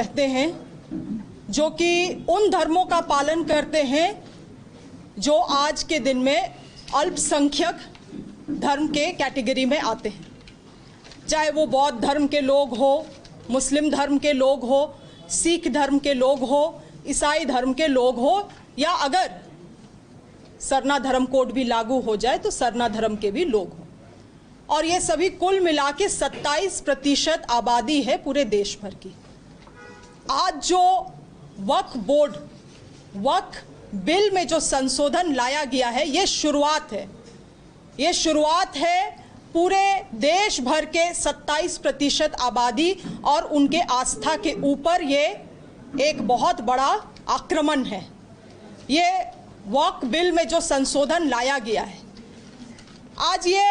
रहते हैं जो कि उन धर्मों का पालन करते हैं जो आज के दिन में अल्पसंख्यक धर्म के कैटेगरी में आते हैं, चाहे वो बौद्ध धर्म के लोग हो, मुस्लिम धर्म के लोग हो, सिख धर्म के लोग हो, ईसाई धर्म के लोग हो, या अगर सरना धर्म कोड भी लागू हो जाए तो सरना धर्म के भी लोग हो। और ये सभी कुल मिला के 27% आबादी है पूरे देश भर की। आज जो वक्फ बोर्ड वक्फ बिल में जो संशोधन लाया गया है, ये शुरुआत है। ये शुरुआत है पूरे देश भर के 27% आबादी और उनके आस्था के ऊपर। ये एक बहुत बड़ा आक्रमण है। ये वक्फ बिल में जो संशोधन लाया गया है, आज ये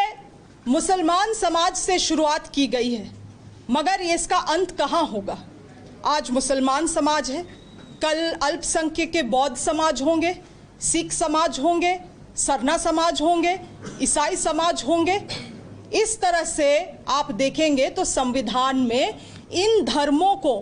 मुसलमान समाज से शुरुआत की गई है, मगर ये इसका अंत कहाँ होगा? आज मुसलमान समाज है, कल अल्पसंख्यक के बौद्ध समाज होंगे, सिख समाज होंगे, सरना समाज होंगे, ईसाई समाज होंगे। इस तरह से आप देखेंगे तो संविधान में इन धर्मों को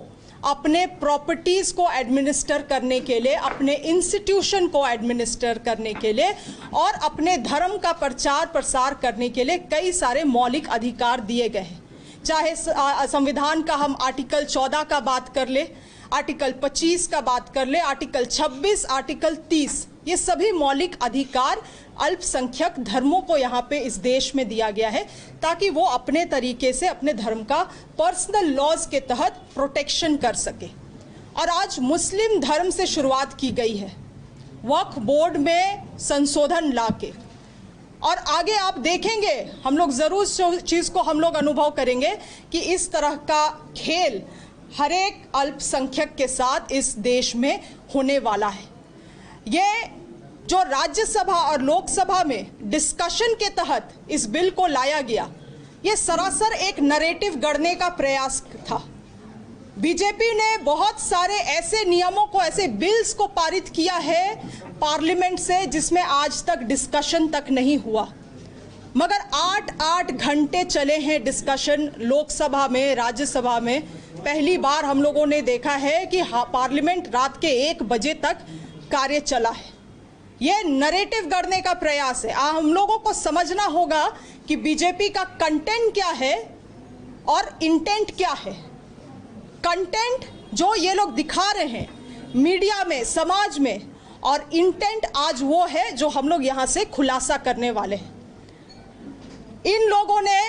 अपने प्रॉपर्टीज़ को एडमिनिस्टर करने के लिए, अपने इंस्टीट्यूशन को एडमिनिस्टर करने के लिए और अपने धर्म का प्रचार प्रसार करने के लिए कई सारे मौलिक अधिकार दिए गए हैं। चाहे संविधान का हम आर्टिकल 14 का बात कर ले, आर्टिकल 25 का बात कर ले, आर्टिकल 26, आर्टिकल 30, ये सभी मौलिक अधिकार अल्पसंख्यक धर्मों को यहाँ पे इस देश में दिया गया है ताकि वो अपने तरीके से अपने धर्म का पर्सनल लॉज के तहत प्रोटेक्शन कर सके। और आज मुस्लिम धर्म से शुरुआत की गई है वक्फ बोर्ड में संशोधन लाके, और आगे आप देखेंगे, हम लोग ज़रूर चीज़ को हम लोग अनुभव करेंगे कि इस तरह का खेल हर एक अल्पसंख्यक के साथ इस देश में होने वाला है। ये जो राज्यसभा और लोकसभा में डिस्कशन के तहत इस बिल को लाया गया, ये सरासर एक नैरेटिव गढ़ने का प्रयास था। बीजेपी ने बहुत सारे ऐसे नियमों को, ऐसे बिल्स को पारित किया है पार्लियामेंट से जिसमें आज तक डिस्कशन तक नहीं हुआ, मगर 8-8 घंटे चले हैं डिस्कशन लोकसभा में, राज्यसभा में। पहली बार हम लोगों ने देखा है कि पार्लियामेंट रात के 1 बजे तक कार्य चला है। ये नैरेटिव गढ़ने का प्रयास है। हम लोगों को समझना होगा कि बीजेपी का कंटेंट क्या है और इंटेंट क्या है। कंटेंट जो ये लोग दिखा रहे हैं मीडिया में, समाज में, और इंटेंट आज वो है जो हम लोग यहाँ से खुलासा करने वाले हैं। इन लोगों ने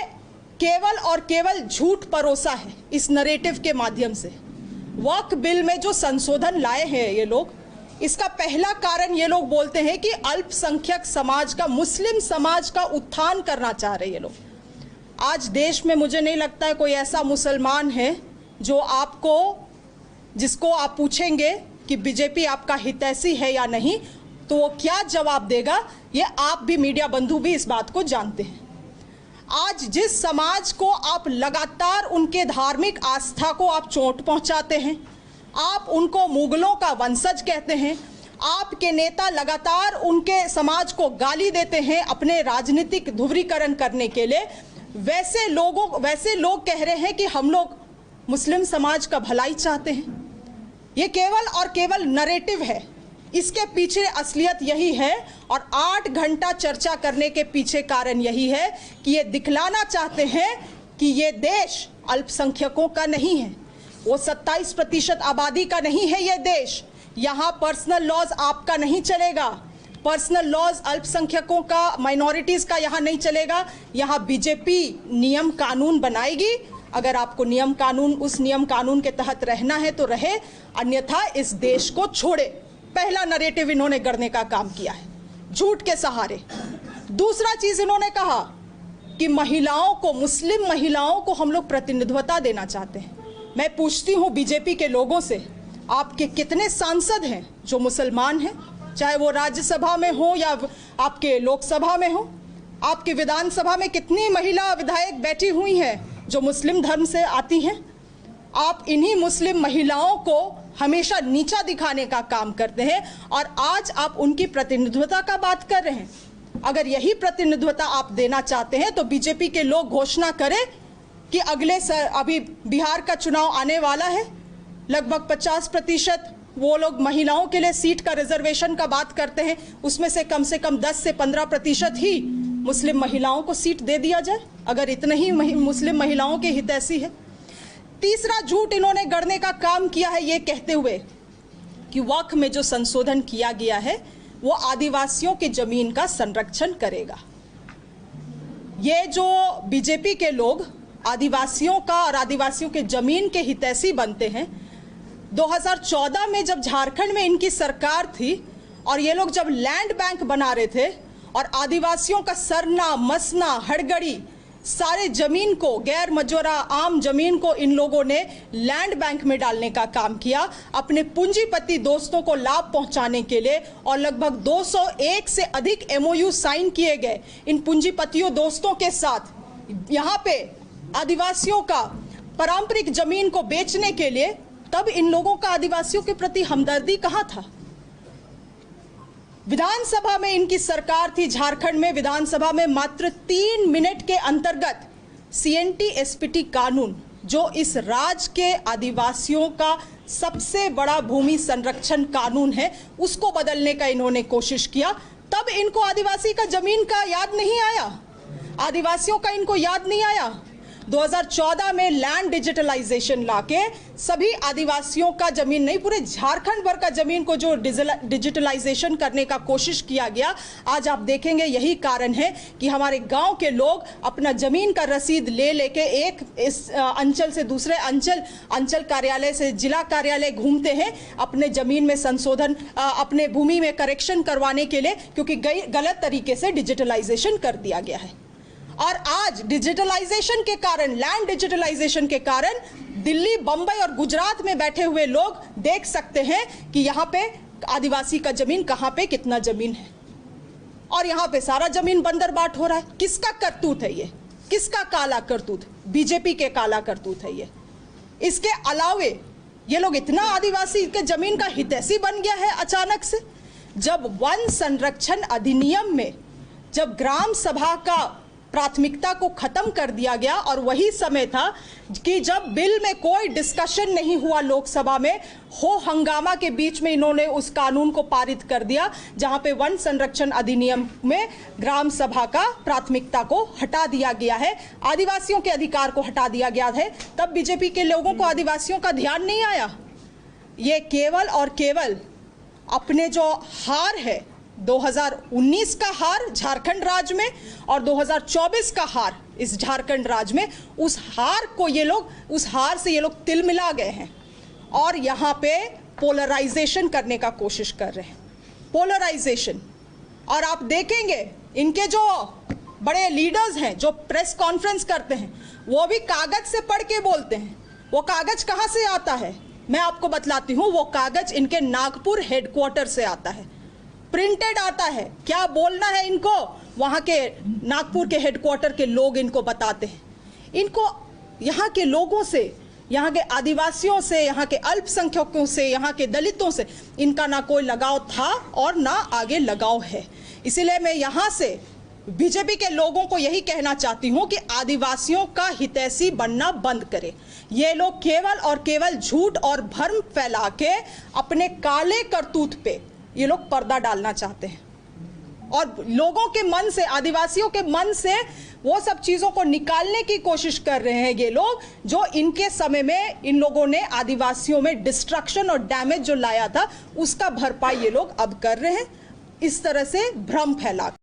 केवल और केवल झूठ परोसा है इस नैरेटिव के माध्यम से। वक्फ बिल में जो संशोधन लाए हैं ये लोग, इसका पहला कारण ये लोग बोलते हैं कि अल्पसंख्यक समाज का, मुस्लिम समाज का उत्थान करना चाह रहे हैं ये लोग। आज देश में मुझे नहीं लगता है कोई ऐसा मुसलमान है जो आपको, जिसको आप पूछेंगे कि बीजेपी आपका हितैषी है या नहीं, तो वो क्या जवाब देगा, ये आप भी, मीडिया बंधु भी इस बात को जानते हैं। आज जिस समाज को आप लगातार उनके धार्मिक आस्था को आप चोट पहुंचाते हैं, आप उनको मुगलों का वंशज कहते हैं, आपके नेता लगातार उनके समाज को गाली देते हैं अपने राजनीतिक ध्रुवीकरण करने के लिए, वैसे लोग कह रहे हैं कि हम लोग मुस्लिम समाज का भलाई चाहते हैं। ये केवल और केवल नैरेटिव है, इसके पीछे असलियत यही है। और 8 घंटा चर्चा करने के पीछे कारण यही है कि ये दिखलाना चाहते हैं कि ये देश अल्पसंख्यकों का नहीं है, वो 27% आबादी का नहीं है ये देश। यहाँ पर्सनल लॉज आपका नहीं चलेगा, पर्सनल लॉज अल्पसंख्यकों का, माइनॉरिटीज़ का यहाँ नहीं चलेगा। यहाँ बीजेपी नियम कानून बनाएगी। अगर आपको नियम कानून, उस नियम कानून के तहत रहना है तो रहे, अन्यथा इस देश को छोड़े। पहला नैरेटिव इन्होंने गढ़ने का काम किया है झूठ के सहारे। दूसरा चीज़ इन्होंने कहा कि महिलाओं को, मुस्लिम महिलाओं को हम लोग प्रतिनिधित्वता देना चाहते हैं। मैं पूछती हूँ बीजेपी के लोगों से, आपके कितने सांसद हैं जो मुसलमान हैं, चाहे वो राज्यसभा में हो या आपके लोकसभा में हो? आपकी विधानसभा में कितनी महिला विधायक बैठी हुई हैं जो मुस्लिम धर्म से आती हैं? आप इन्हीं मुस्लिम महिलाओं को हमेशा नीचा दिखाने का काम करते हैं और आज आप उनकी प्रतिनिधित्वता का बात कर रहे हैं। अगर यही प्रतिनिधित्वता आप देना चाहते हैं तो बीजेपी के लोग घोषणा करें कि अभी बिहार का चुनाव आने वाला है, लगभग 50% वो लोग महिलाओं के लिए सीट का रिजर्वेशन का बात करते हैं, उसमें से कम 10 से 15% ही मुस्लिम महिलाओं को सीट दे दिया जाए, अगर इतने ही मुस्लिम महिलाओं के हितैषी है। तीसरा झूठ इन्होंने गढ़ने का काम किया है ये कहते हुए कि वक्फ में जो संशोधन किया गया है वो आदिवासियों के जमीन का संरक्षण करेगा। ये जो बीजेपी के लोग आदिवासियों का और आदिवासियों के जमीन के हितैषी बनते हैं, 2014 में जब झारखंड में इनकी सरकार थी और ये लोग जब लैंड बैंक बना रहे थे और आदिवासियों का सरना मसना हड़गड़ी सारे जमीन को, गैर मजूरा आम जमीन को इन लोगों ने लैंड बैंक में डालने का काम किया अपने पूंजीपति दोस्तों को लाभ पहुंचाने के लिए, और लगभग 201 से अधिक MOU साइन किए गए इन पूंजीपतियों दोस्तों के साथ यहाँ पे आदिवासियों का पारंपरिक जमीन को बेचने के लिए। तब इन लोगों का आदिवासियों के प्रति हमदर्दी कहाँ था? विधानसभा में इनकी सरकार थी, झारखंड में विधानसभा में मात्र 3 मिनट के अंतर्गत CNT SPT कानून, जो इस राज्य के आदिवासियों का सबसे बड़ा भूमि संरक्षण कानून है, उसको बदलने का इन्होंने कोशिश किया। तब इनको आदिवासी का जमीन का याद नहीं आया, आदिवासियों का इनको याद नहीं आया। 2014 में लैंड डिजिटलाइजेशन लाके सभी आदिवासियों का जमीन नहीं, पूरे झारखंड भर का जमीन को जो डिजिटलाइजेशन करने का कोशिश किया गया, आज आप देखेंगे यही कारण है कि हमारे गांव के लोग अपना जमीन का रसीद ले लेके एक इस अंचल से दूसरे अंचल कार्यालय से जिला कार्यालय घूमते हैं अपने जमीन में संशोधन, अपने भूमि में करेक्शन करवाने के लिए, क्योंकि गलत तरीके से डिजिटलाइजेशन कर दिया गया है। और आज डिजिटलाइजेशन के कारण, लैंड डिजिटलाइजेशन के कारण दिल्ली, बंबई और गुजरात में बैठे हुए लोग देख सकते हैं कि यहाँ पे आदिवासी का जमीन कहाँ पे कितना जमीन है, और यहाँ पे सारा जमीन बंदरबाट हो रहा है। किसका करतूत है ये? किसका काला करतूत? बीजेपी के काला करतूत है ये। इसके अलावे ये लोग इतना आदिवासी के जमीन का हितैषी बन गया है अचानक से, जब वन संरक्षण अधिनियम में जब ग्राम सभा का प्राथमिकता को खत्म कर दिया गया, और वही समय था कि जब बिल में कोई डिस्कशन नहीं हुआ लोकसभा में, हो हंगामा के बीच में इन्होंने उस कानून को पारित कर दिया जहां पे वन संरक्षण अधिनियम में ग्राम सभा का प्राथमिकता को हटा दिया गया है, आदिवासियों के अधिकार को हटा दिया गया है। तब बीजेपी के लोगों को आदिवासियों का ध्यान नहीं आया। ये केवल और केवल अपने जो हार है, 2019 का हार झारखंड राज्य में और 2024 का हार इस झारखंड राज्य में, उस हार से ये लोग तिल मिला गए हैं और यहाँ पे पोलराइजेशन करने का कोशिश कर रहे हैं। पोलराइजेशन। और आप देखेंगे इनके जो बड़े लीडर्स हैं जो प्रेस कॉन्फ्रेंस करते हैं, वो भी कागज से पढ़ के बोलते हैं। वो कागज कहाँ से आता है मैं आपको बतलाती हूँ। वो कागज इनके नागपुर हेडक्वार्टर से आता है, प्रिंटेड आता है। क्या बोलना है इनको, वहाँ के नागपुर के हेडक्वार्टर के लोग इनको बताते हैं। इनको यहाँ के लोगों से, यहाँ के आदिवासियों से, यहाँ के अल्पसंख्यकों से, यहाँ के दलितों से इनका ना कोई लगाव था और ना आगे लगाव है। इसीलिए मैं यहाँ से बीजेपी के लोगों को यही कहना चाहती हूँ कि आदिवासियों का हितैषी बनना बंद करें। ये लोग केवल और केवल झूठ और भ्रम फैला के अपने काले करतूत पे ये लोग पर्दा डालना चाहते हैं और लोगों के मन से, आदिवासियों के मन से वो सब चीजों को निकालने की कोशिश कर रहे हैं ये लोग, जो इनके समय में इन लोगों ने आदिवासियों में डिस्ट्रक्शन और डैमेज जो लाया था उसका भरपाई ये लोग अब कर रहे हैं, इस तरह से भ्रम फैला।